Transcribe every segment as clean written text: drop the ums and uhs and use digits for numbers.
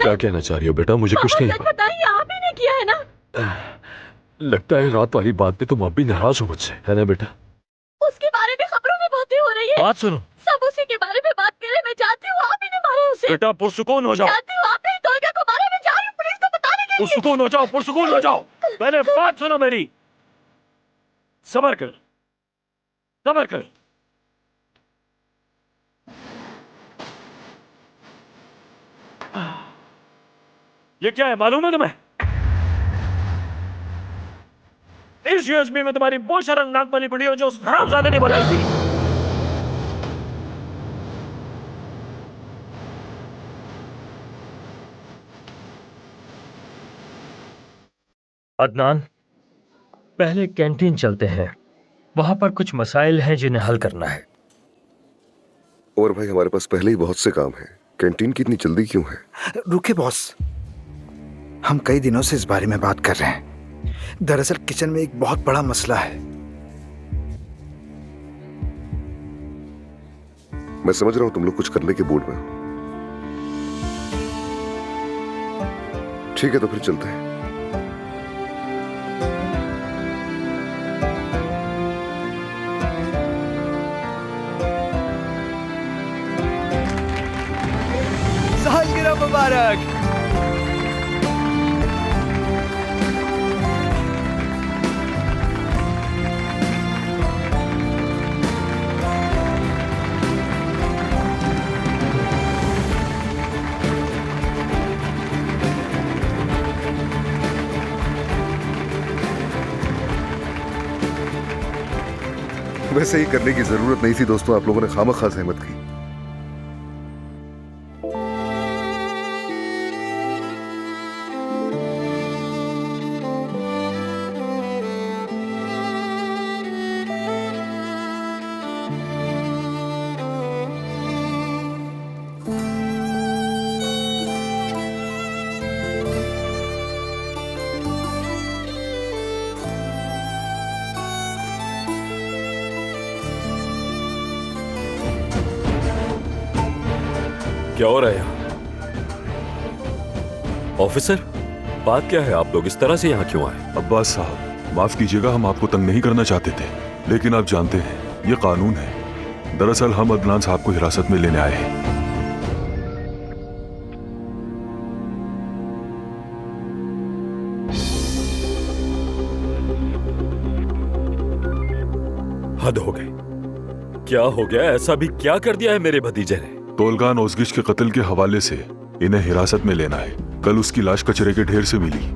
क्या कहना चाह रही हो बेटा? मुझे कुछ नहीं सच बताइए, आप ही ने किया है ना? लगता है रात वाली बात पे तुम अब भी नाराज हो मुझसे, है ना बेटा? उसके बारे में खबरों में बातें हो रही है। बात सुनो सब उसी के बारे में बात करें। मैं जानती हूँ आप ही ने मारा उसे। बेटा, पुरसुकून हो जाओ। जानती हूँ आपने टोलगा को मारा। मैं जा रही हूँ पुलिस को बताने के लिए। पुरसुकून हो जाओ, पुरसुकून हो जाओ। पहले बात सुनो मेरी। सबर कर, सबर कर। ये क्या है मालूम है तुम्हें? इस यूएसबी में तुम्हारी बहुत सारा नाक बनी पड़ी हो जो उस हरामजादे ने बनाई थी। अदनान, पहले कैंटीन चलते हैं। वहां पर कुछ मसाइल हैं जिन्हें हल करना है। और भाई हमारे पास पहले ही बहुत से काम हैं। कैंटीन की इतनी जल्दी क्यों है? रुके बॉस, हम कई दिनों से इस बारे में बात कर रहे हैं। दरअसल किचन में एक बहुत बड़ा मसला है। मैं समझ रहा हूं तुम लोग कुछ करने के मूड में हो। ठीक है तो फिर चलते हैं। सालगिरह मुबारक। वैसे ही करने की जरूरत नहीं थी दोस्तों, आप लोगों ने खामखा सहमत की। क्या हो रहा है यहाँ? ऑफिसर, बात क्या है? आप लोग इस तरह से यहाँ क्यों आए? अब्बास साहब, माफ कीजिएगा, हम आपको तंग नहीं करना चाहते थे, लेकिन आप जानते हैं ये कानून है। दरअसल हम अदनान साहब को हिरासत में लेने आए हैं। हद हो गई। क्या हो गया? ऐसा भी क्या कर दिया है मेरे भतीजे ने? तोलगान ओज़गिश के कत्ल के हवाले से इन्हें हिरासत में लेना है। कल उसकी लाश कचरे के ढेर से मिली।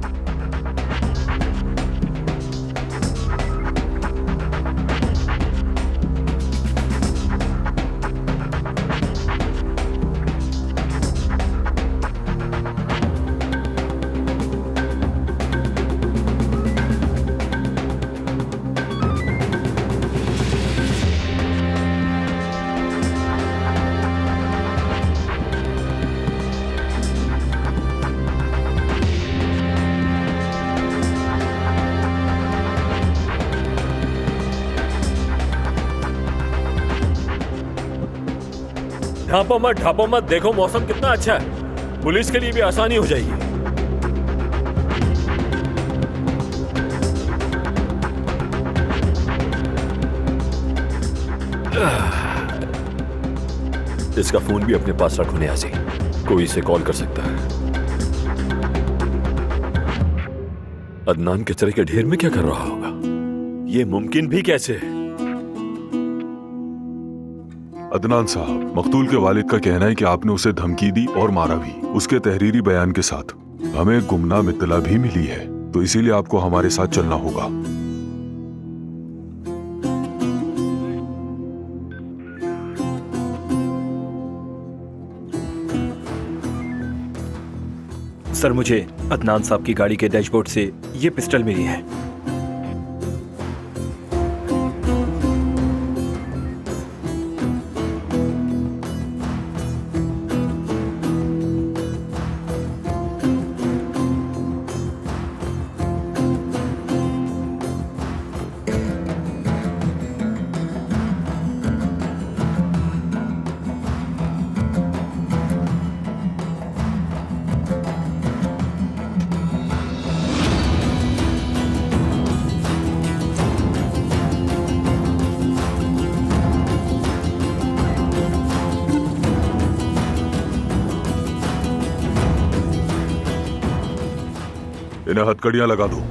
ढापो मत, देखो मौसम कितना अच्छा है। पुलिस के लिए भी आसानी हो जाएगी। इसका फोन भी अपने पास रखो नियाज़ी, कोई इसे कॉल कर सकता है। अदनान कचरे के ढेर में क्या कर रहा होगा? ये मुमकिन भी कैसे है? अदनान साहब, मकतूल के वालिद का कहना है कि आपने उसे धमकी दी और मारा भी, उसके तहरीरी बयान के साथ। हमें गुमनाम इत्तला भी मिली है, तो इसीलिए आपको हमारे साथ चलना होगा। सर, मुझे अदनान साहब की गाड़ी के डैशबोर्ड से ये पिस्टल मिली है। इन्हें हथकड़ियां लगा दो।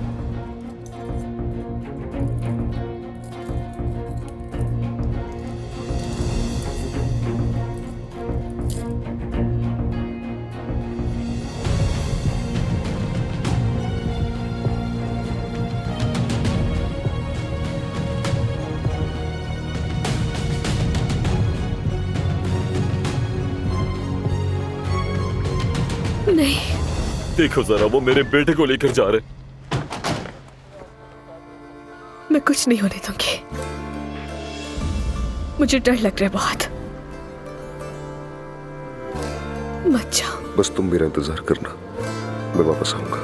नहीं, देखो जरा, वो मेरे बेटे को लेकर जा रहे। मैं कुछ नहीं होने दूंगी। मुझे डर लग रहा है बहुत। मत जाओ। बस तुम मेरा इंतजार करना, मैं वापस आऊंगा।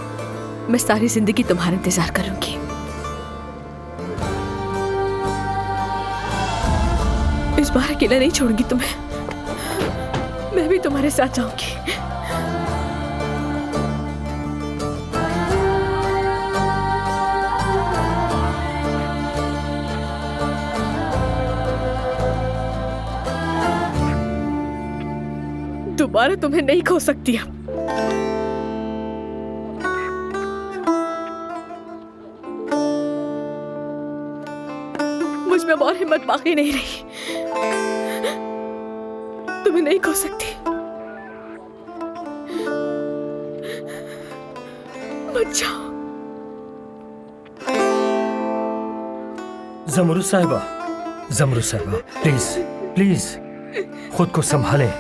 मैं सारी जिंदगी तुम्हारा इंतजार करूंगी। इस बार अकेला नहीं छोड़ूंगी तुम्हें। मैं भी तुम्हारे साथ जाऊंगी। दोबारा तुम्हें नहीं खो सकती अब। मुझ में और हिम्मत बाकी नहीं रही। तुम्हें नहीं खो सकती। मत जाओ। जमरुद साहिबा, प्लीज प्लीज खुद को संभालें।